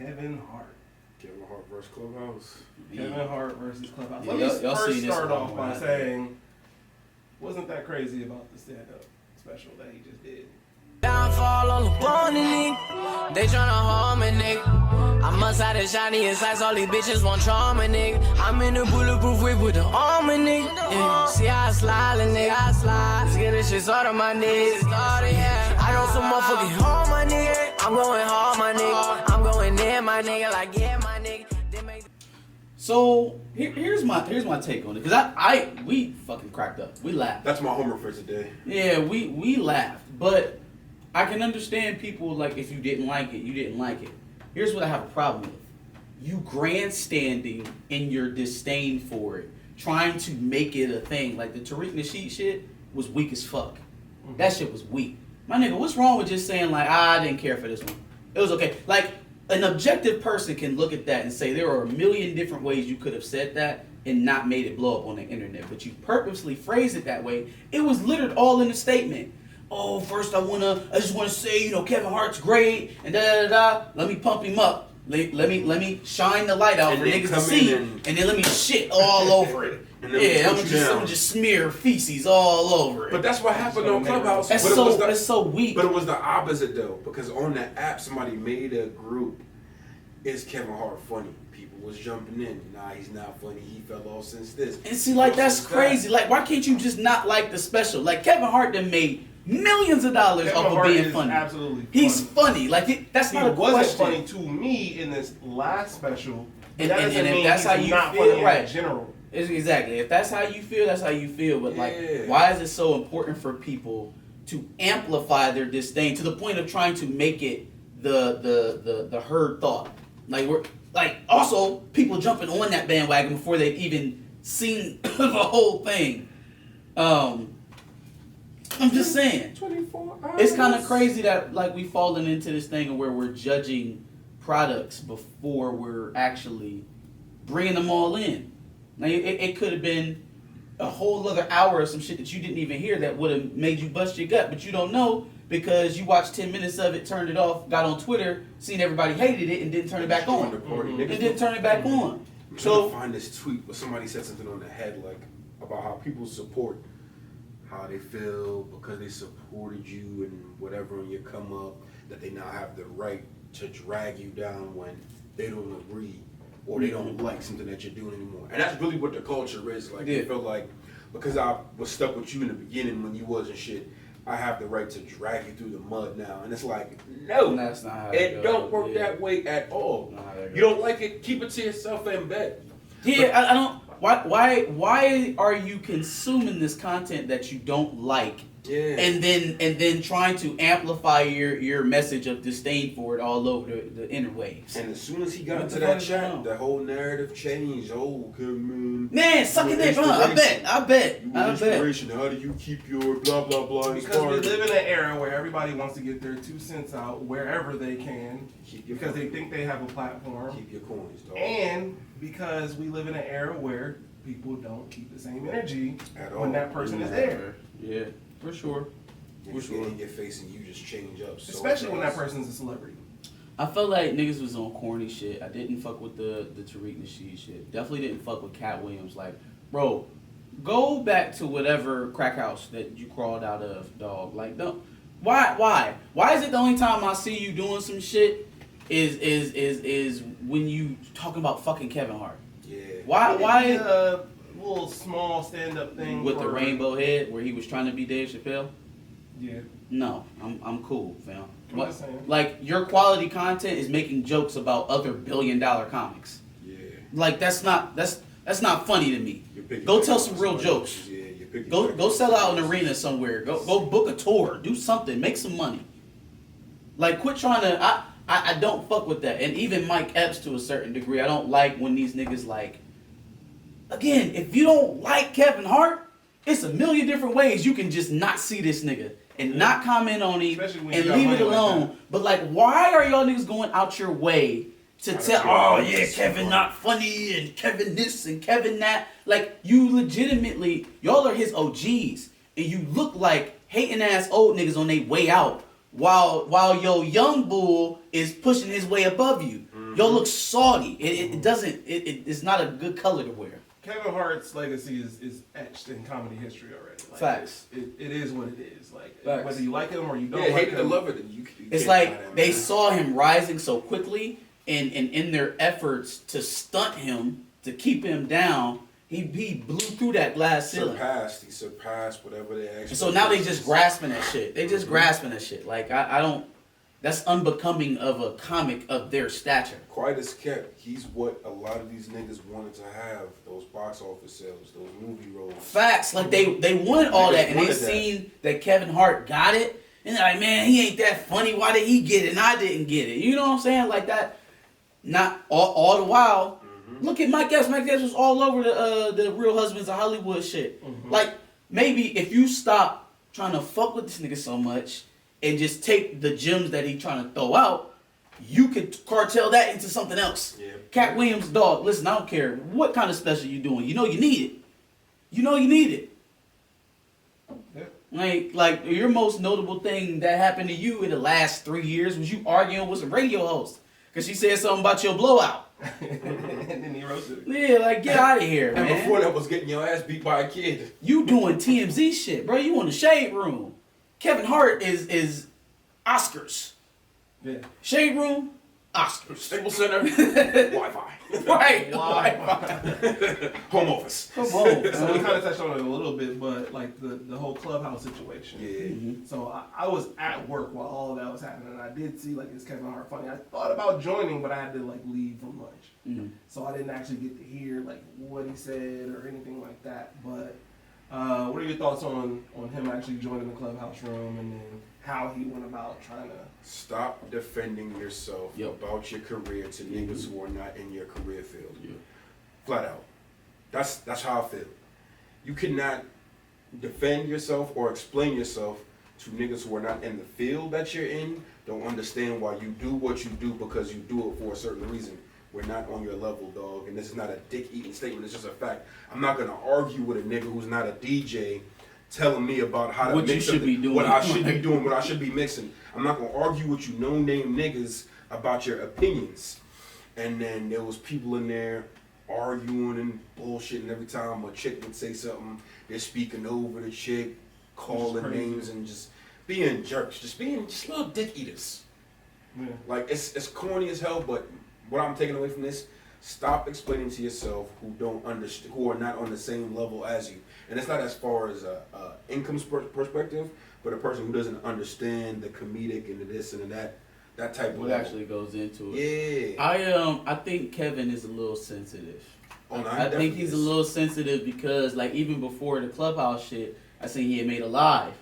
Kevin Hart. Kevin Hart versus Clubhouse. Kevin Hart versus Clubhouse. Yeah, Let me y'all first seen this start one, off by right? saying, wasn't that crazy about the stand-up special that he just did? Downfall on the morning, nigga. They tryna harm me, nigga. I must have the shiny insights, all these bitches want trauma, nigga. I'm in the bulletproof whip with the armor, nigga. Yeah. See how I slide, nigga, I slide. Let's get this shit started, my nigga. Yeah. I know some motherfucking hard, my nigga. I'm going hard, my nigga. I'm going in, my nigga, like, yeah, my nigga. So here's my take on it, because we fucking cracked up. We laughed. That's my homework for today. Yeah, we laughed, but I can understand people, like, if you didn't like it, you didn't like it. Here's what I have a problem with. You grandstanding in your disdain for it, trying to make it a thing. Like the Tariq Nasheed shit was weak as fuck. Mm-hmm. That shit was weak. My nigga, what's wrong with just saying like, I didn't care for this one? It was okay. Like, an objective person can look at that and say there are a million different ways you could have said that and not made it blow up on the internet. But you purposely phrased it that way. It was littered all in the statement. Oh, first I just wanna say, Kevin Hart's great and da da da. Let me pump him up. Let me shine the light out for niggas to see, and then let me shit all over it. Yeah, I'm gonna just smear feces all over it. But that's what happened on Clubhouse. That's so weak. But it was the opposite though, because on that app somebody made a group. Is Kevin Hart funny? People was jumping in. Nah, he's not funny. He fell off since this. And see, like, that's crazy. Like, why can't you just not like the special? Like, Kevin Hart done made millions of dollars off of being funny. Absolutely, he's funny. Like, that's not a question. He wasn't funny to me in this last special. And if that's how you feel, right? In general, exactly. If that's how you feel, that's how you feel. But like, why is it so important for people to amplify their disdain to the point of trying to make it the herd thought? Like also people jumping on that bandwagon before they've even seen the whole thing. I'm just saying. 24 hours. It's kind of crazy that like we've fallen into this thing where we're judging products before we're actually bringing them all in. Now it could have been a whole other hour of some shit that you didn't even hear that would have made you bust your gut, but you don't know because you watched 10 minutes of it, turned it off, got on Twitter, seen everybody hated it, and didn't turn it back on. And didn't turn it back on. I'm trying to find this tweet where somebody said something on the head like about how people support how they feel because they supported you and whatever on your come up, that they now have the right to drag you down when they don't agree or they don't like something that you're doing anymore. And that's really what the culture is. Like, they feel like because I was stuck with you in the beginning when you wasn't shit, I have the right to drag you through the mud now. And it's like, no, that's not how it don't work that way at all. You don't like it, keep it to yourself in bed. Yeah, I don't. Why are you consuming this content that you don't like? Yeah. And then trying to amplify your message of disdain for it all over the interwaves. And as soon as he got into that chat, the whole narrative changed. Oh, man, sucking dick, I bet. Inspiration. How do you keep your blah blah blah? Because we live in an era where everybody wants to get their 2 cents out wherever they can, because they think they have a platform. Keep your coins, dog. And because we live in an era where people don't keep the same energy when that person is there. Yeah. For sure. For sure. In your face and you just change up. So especially when that person's a celebrity. I felt like niggas was on corny shit. I didn't fuck with the Tariq Nasheed shit. Definitely didn't fuck with Cat Williams. Like, bro, go back to whatever crack house that you crawled out of, dog. Like, don't. Why is it the only time I see you doing some shit is when you talking about fucking Kevin Hart? Yeah. Why? Little small stand-up thing with the rainbow head where he was trying to be Dave Chappelle. Yeah. No, I'm cool, fam. What, like your quality content is making jokes about other billion-dollar comics. Yeah. Like that's not funny to me. Go tell some real jokes. Yeah, go sell out an arena somewhere. Go book a tour. Do something. Make some money. Like quit trying to. I don't fuck with that. And even Mike Epps to a certain degree. I don't like when these niggas like. Again, if you don't like Kevin Hart, it's a million different ways you can just not see this nigga and not comment on him and leave it alone. Like but like, why are y'all niggas going out your way to tell, oh yeah, Kevin not funny and Kevin this and Kevin that? Like, you legitimately, y'all are his OGs and you look like hating ass old niggas on their way out while your young bull is pushing his way above you. Y'all look salty. It doesn't. It's not a good color to wear. Kevin Hart's legacy is etched in comedy history already. Like, Facts. It is what it is. Like Facts. whether you like him or you don't. Yeah, like hate it him, to love it. You It's can't like deny that, they man. saw him rising so quickly, and in their efforts to stunt him, to keep him down, he blew through that glass ceiling. He surpassed whatever they asked. And so now they just grasping that shit. They just grasping that shit. Like I don't. That's unbecoming of a comic of their stature. Quiet as kept, he's what a lot of these niggas wanted to have. Those box office sales, those movie roles. Facts. Like they wanted all that, and they wanted that. seen that Kevin Hart got it, and they're like, man, he ain't that funny. Why did he get it and I didn't get it? You know what I'm saying? Like that. Not all the while. Look at Mike Epps. Mike Epps was all over the Real Husbands of Hollywood shit. Like maybe if you stop trying to fuck with this nigga so much and just take the gems that he trying to throw out, you could cartel that into something else. Yeah. Cat Williams, dog. Listen, I don't care what kind of special you doing. You know you need it. You know you need it. Yeah. Like your most notable thing that happened to you in the last 3 years was you arguing with some radio host because she said something about your blowout. And then he roasted it. Yeah, like get out of here, And man. before that was getting your ass beat by a kid. You doing TMZ shit, bro. You in the shade room. Kevin Hart is Oscars. Yeah. Shade room, Oscars. Staples Center, Wi-Fi. Right. Home office. Come on. So we kind of touched on it a little bit, but like the whole Clubhouse situation. Yeah. So I was at work while all of that was happening, and I did see like it's Kevin Hart Funny. I thought about joining, but I had to like leave from lunch, so I didn't actually get to hear like what he said or anything like that. But what are your thoughts on him actually joining the Clubhouse room, and then how he went about trying to? Stop defending yourself about your career to niggas who are not in your career field. Flat out. That's how I feel. You cannot defend yourself or explain yourself to niggas who are not in the field that you're in, don't understand why you do what you do because you do it for a certain reason. We're not on your level, dog, and this is not a dick-eating statement, it's just a fact. I'm not gonna argue with a nigga who's not a DJ telling me about how to What mix you should be doing. what I should be doing, what I should be mixing. I'm not gonna argue with you no-name niggas about your opinions. And then there was people in there arguing and bullshitting every time a chick would say something. They're speaking over the chick, calling names and just being jerks, just little dick eaters. Yeah. Like it's corny as hell, but what I'm taking away from this, stop explaining to yourself who don't understand, who are not on the same level as you. And it's not as far as a income perspective, but a person who doesn't understand the comedic and the this and the that type of What level. actually goes into it. Yeah. I think Kevin is a little sensitive. Oh, no, I think he's a little sensitive because like even before the Clubhouse shit, I seen he had made a live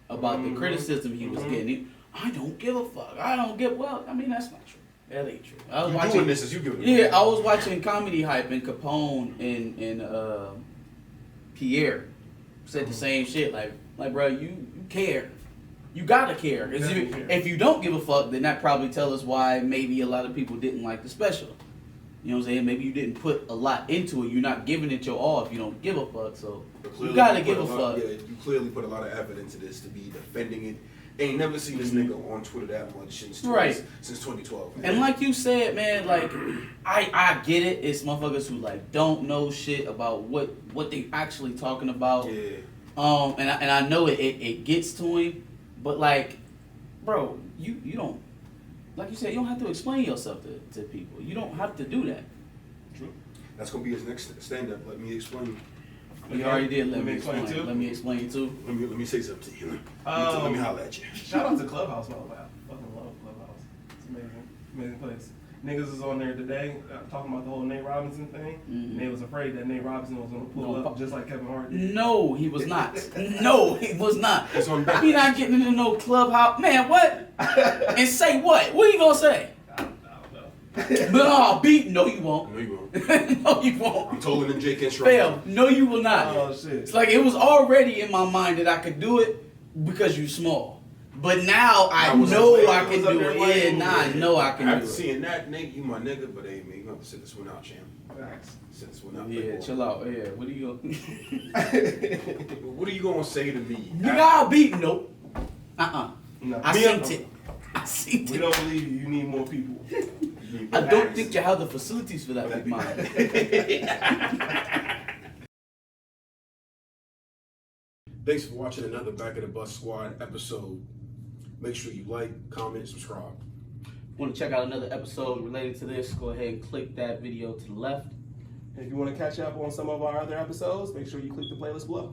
about the criticism he was getting. I don't give a fuck. I don't give I mean that's not true. That ain't true. I was You watching doing this as you giving it. Yeah, I was watching Comedy Hype and Capone and Pierre said the same shit. Like bro, you care. You gotta care. If you don't give a fuck, then that probably tell us why maybe a lot of people didn't like the special. You know what I'm saying? Maybe you didn't put a lot into it. You're not giving it your all if you don't give a fuck. So you gotta give a fuck. Yeah, you clearly put a lot of effort into this to be defending it. Ain't never seen this nigga on Twitter that much since 2012. Man. And like you said, man, like I get it. It's motherfuckers who like don't know shit about what they actually talking about. Yeah. And I know it gets to him, but like, bro, you don't, like you said, you don't have to explain yourself to people. You don't have to do that. True. That's gonna be his next stand-up. Let me explain. You already did. Let me explain explain. too? Let me explain too. Let me say something to you. Let me holler at you. Shout out to Clubhouse, though. I fucking love Clubhouse. It's amazing, amazing place. Niggas was on there today talking about the whole Nate Robinson thing. And they was afraid that Nate Robinson was gonna pull up just like Kevin Hart did. No, he was not. No, he was not. It's on back. He not getting into no Clubhouse. Man, what? And say what? What are you gonna say? I don't know. But oh, beat. No, you won't. No, you won't. No, you won't. I'm taller than Jake and Fail. No, you will not. Oh shit. It's like it was already in my mind that I could do it because you small. But now I know I can do it. Yeah, now I know I can do After it. seeing that, Nate, you my nigga, but hey, man, you gonna have to sit this one out, champ. Facts. Sit this one out. Yeah, chill out. Yeah, what are you going What are you gonna say to me? You got beat. Nope. No. I seen it. I seen We it. don't believe you. You need more people. you. I don't think you have the facilities for that, big man. Thanks for watching another Back of the Bus Squad episode. Make sure you like, comment, subscribe. Want to check out another episode related to this? Go ahead and click that video to the left. And if you want to catch up on some of our other episodes, make sure you click the playlist below.